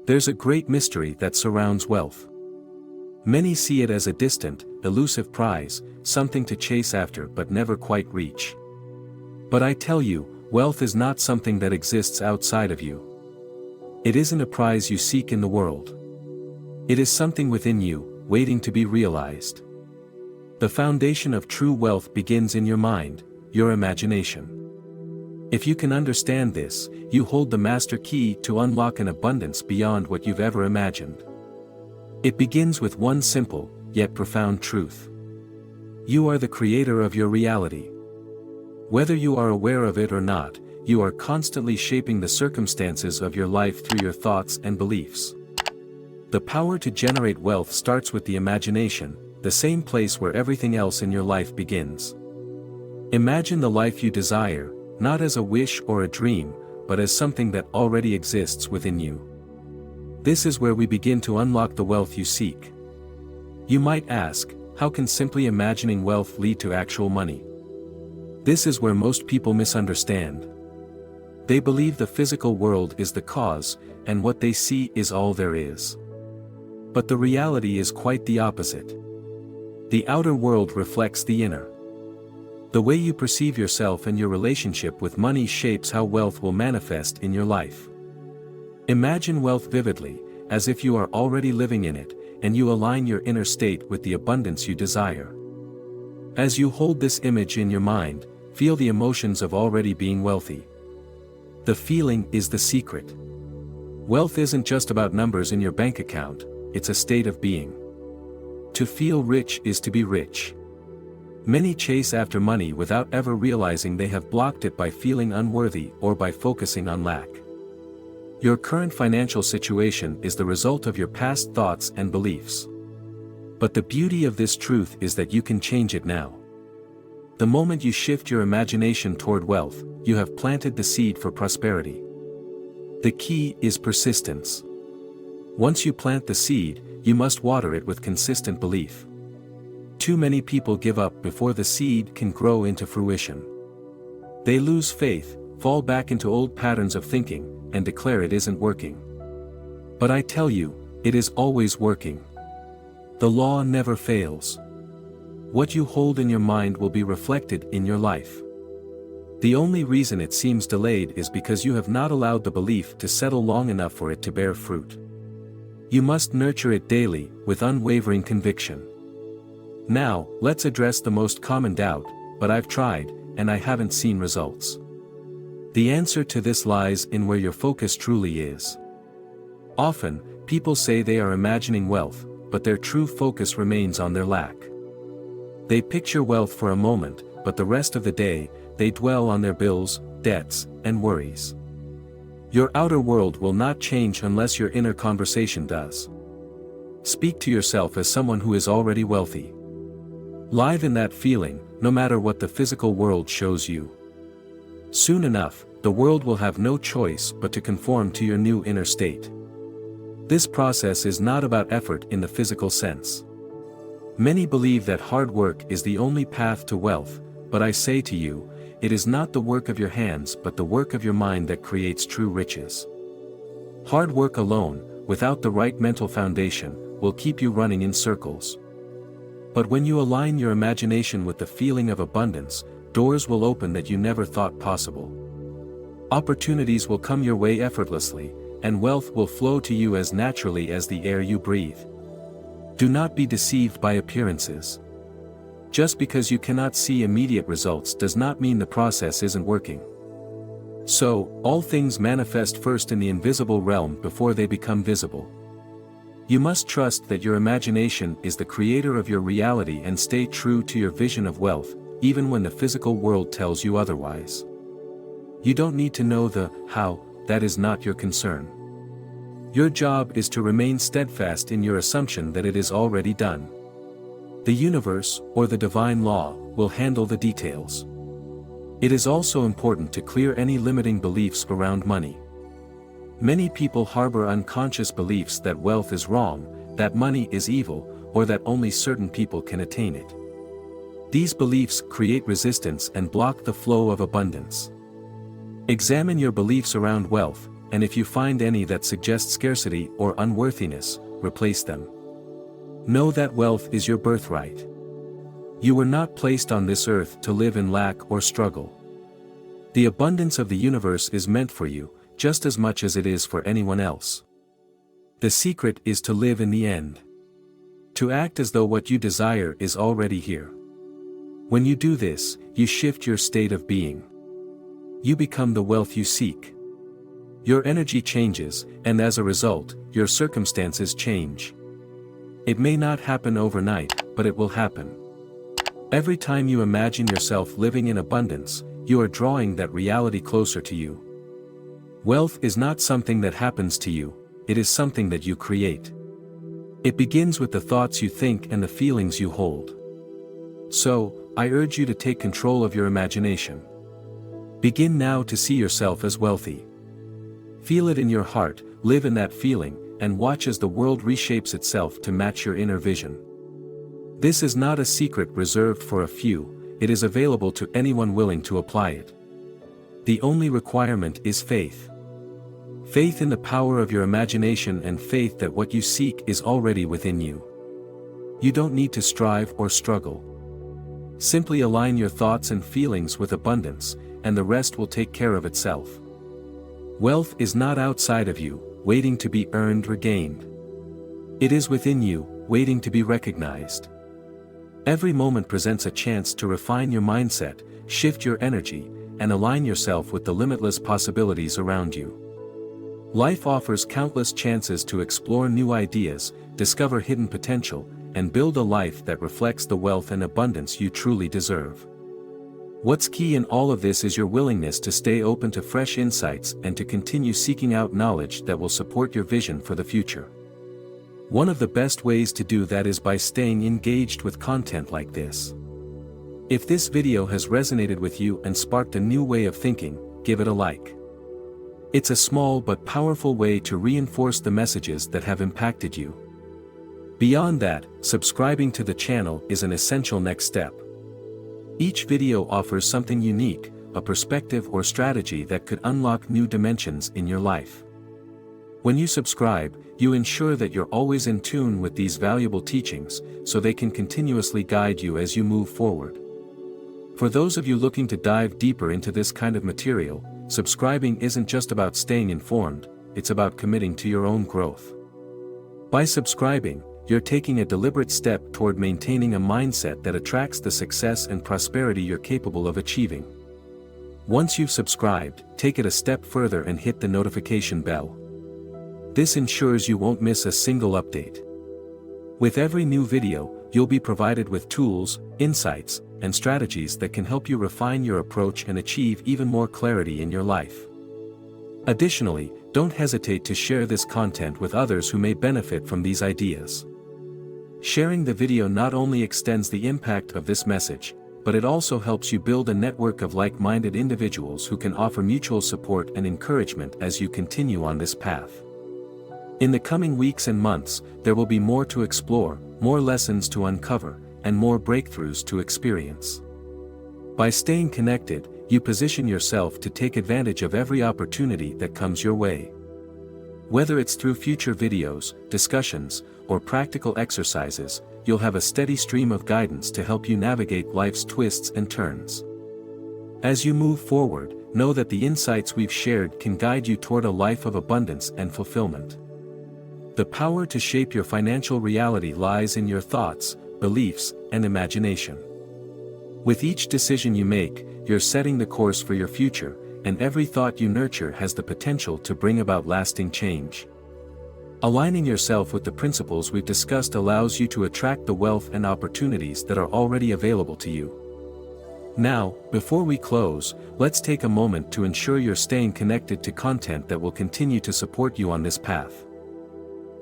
There's a great mystery that surrounds wealth. Many see it as a distant, elusive prize, something to chase after but never quite reach. But I tell you, wealth is not something that exists outside of you. It isn't a prize you seek in the world. It is something within you, waiting to be realized. The foundation of true wealth begins in your mind, your imagination. If you can understand this, you hold the master key to unlock an abundance beyond what you've ever imagined. It begins with one simple, yet profound truth. You are the creator of your reality. Whether you are aware of it or not, you are constantly shaping the circumstances of your life through your thoughts and beliefs. The power to generate wealth starts with the imagination, the same place where everything else in your life begins. Imagine the life you desire, not as a wish or a dream, but as something that already exists within you. This is where we begin to unlock the wealth you seek. You might ask, how can simply imagining wealth lead to actual money? This is where most people misunderstand. They believe the physical world is the cause, and what they see is all there is. But the reality is quite the opposite. The outer world reflects the inner. The way you perceive yourself and your relationship with money shapes how wealth will manifest in your life. Imagine wealth vividly, as if you are already living in it, and you align your inner state with the abundance you desire. As you hold this image in your mind, feel the emotions of already being wealthy. The feeling is the secret. Wealth isn't just about numbers in your bank account, it's a state of being. To feel rich is to be rich. Many chase after money without ever realizing they have blocked it by feeling unworthy or by focusing on lack. Your current financial situation is the result of your past thoughts and beliefs. But the beauty of this truth is that you can change it now. The moment you shift your imagination toward wealth, you have planted the seed for prosperity. The key is persistence. Once you plant the seed, you must water it with consistent belief. Too many people give up before the seed can grow into fruition. They lose faith, fall back into old patterns of thinking, and declare it isn't working. But I tell you, it is always working. The law never fails. What you hold in your mind will be reflected in your life. The only reason it seems delayed is because you have not allowed the belief to settle long enough for it to bear fruit. You must nurture it daily, with unwavering conviction. Now, let's address the most common doubt, but I've tried, and I haven't seen results. The answer to this lies in where your focus truly is. Often, people say they are imagining wealth, but their true focus remains on their lack. They picture wealth for a moment, but the rest of the day, they dwell on their bills, debts, and worries. Your outer world will not change unless your inner conversation does. Speak to yourself as someone who is already wealthy. Live in that feeling, no matter what the physical world shows you. Soon enough, the world will have no choice but to conform to your new inner state. This process is not about effort in the physical sense. Many believe that hard work is the only path to wealth, but I say to you, it is not the work of your hands but the work of your mind that creates true riches. Hard work alone, without the right mental foundation, will keep you running in circles. But when you align your imagination with the feeling of abundance, doors will open that you never thought possible. Opportunities will come your way effortlessly, and wealth will flow to you as naturally as the air you breathe. Do not be deceived by appearances. Just because you cannot see immediate results does not mean the process isn't working. So, all things manifest first in the invisible realm before they become visible. You must trust that your imagination is the creator of your reality and stay true to your vision of wealth, even when the physical world tells you otherwise. You don't need to know the how, that is not your concern. Your job is to remain steadfast in your assumption that it is already done. The universe, or the divine law, will handle the details. It is also important to clear any limiting beliefs around money. Many people harbor unconscious beliefs that wealth is wrong, that money is evil, or that only certain people can attain it. These beliefs create resistance and block the flow of abundance. Examine your beliefs around wealth, and if you find any that suggest scarcity or unworthiness, replace them. Know that wealth is your birthright. You were not placed on this earth to live in lack or struggle. The abundance of the universe is meant for you, just as much as it is for anyone else. The secret is to live in the end. To act as though what you desire is already here. When you do this, you shift your state of being. You become the wealth you seek. Your energy changes, and as a result, your circumstances change. It may not happen overnight, but it will happen. Every time you imagine yourself living in abundance, you are drawing that reality closer to you. Wealth is not something that happens to you, it is something that you create. It begins with the thoughts you think and the feelings you hold. So, I urge you to take control of your imagination. Begin now to see yourself as wealthy. Feel it in your heart, live in that feeling, and watch as the world reshapes itself to match your inner vision. This is not a secret reserved for a few, it is available to anyone willing to apply it. The only requirement is faith. Faith in the power of your imagination and faith that what you seek is already within you. You don't need to strive or struggle. Simply align your thoughts and feelings with abundance, and the rest will take care of itself. Wealth is not outside of you, waiting to be earned or gained. It is within you, waiting to be recognized. Every moment presents a chance to refine your mindset, shift your energy, and align yourself with the limitless possibilities around you. Life offers countless chances to explore new ideas, discover hidden potential, and build a life that reflects the wealth and abundance you truly deserve. What's key in all of this is your willingness to stay open to fresh insights and to continue seeking out knowledge that will support your vision for the future. One of the best ways to do that is by staying engaged with content like this. If this video has resonated with you and sparked a new way of thinking, give it a like. It's a small but powerful way to reinforce the messages that have impacted you. Beyond that, subscribing to the channel is an essential next step. Each video offers something unique, a perspective or strategy that could unlock new dimensions in your life. When you subscribe, you ensure that you're always in tune with these valuable teachings, so they can continuously guide you as you move forward. For those of you looking to dive deeper into this kind of material, subscribing isn't just about staying informed, it's about committing to your own growth. By subscribing, you're taking a deliberate step toward maintaining a mindset that attracts the success and prosperity you're capable of achieving. Once you've subscribed, take it a step further and hit the notification bell. This ensures you won't miss a single update. With every new video, you'll be provided with tools, insights, and strategies that can help you refine your approach and achieve even more clarity in your life. Additionally, don't hesitate to share this content with others who may benefit from these ideas. Sharing the video not only extends the impact of this message, but it also helps you build a network of like-minded individuals who can offer mutual support and encouragement as you continue on this path. In the coming weeks and months, there will be more to explore, more lessons to uncover, and more breakthroughs to experience. By staying connected, you position yourself to take advantage of every opportunity that comes your way. Whether it's through future videos, discussions, or practical exercises, you'll have a steady stream of guidance to help you navigate life's twists and turns. As you move forward, know that the insights we've shared can guide you toward a life of abundance and fulfillment. The power to shape your financial reality lies in your thoughts, beliefs, and imagination. With each decision you make, you're setting the course for your future, and every thought you nurture has the potential to bring about lasting change. Aligning yourself with the principles we've discussed allows you to attract the wealth and opportunities that are already available to you. Now, before we close, let's take a moment to ensure you're staying connected to content that will continue to support you on this path.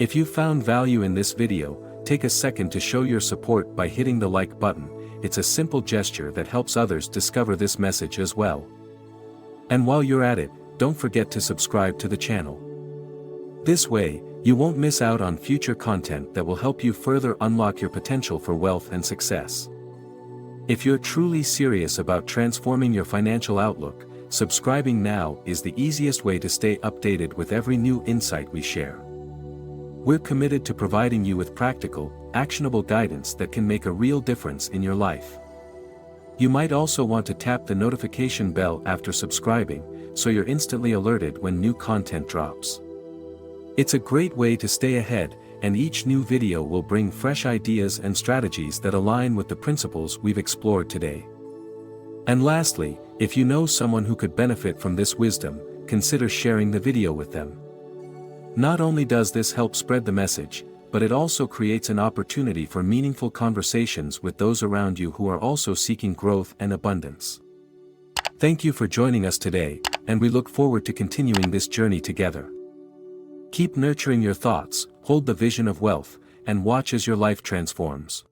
If you found value in this video, take a second to show your support by hitting the like button. It's a simple gesture that helps others discover this message as well. And while you're at it, don't forget to subscribe to the channel. This way, you won't miss out on future content that will help you further unlock your potential for wealth and success. If you're truly serious about transforming your financial outlook, subscribing now is the easiest way to stay updated with every new insight we share. We're committed to providing you with practical, actionable guidance that can make a real difference in your life. You might also want to tap the notification bell after subscribing, so you're instantly alerted when new content drops. It's a great way to stay ahead, and each new video will bring fresh ideas and strategies that align with the principles we've explored today. And lastly, if you know someone who could benefit from this wisdom, consider sharing the video with them. Not only does this help spread the message, but it also creates an opportunity for meaningful conversations with those around you who are also seeking growth and abundance. Thank you for joining us today, and we look forward to continuing this journey together. Keep nurturing your thoughts, hold the vision of wealth, and watch as your life transforms.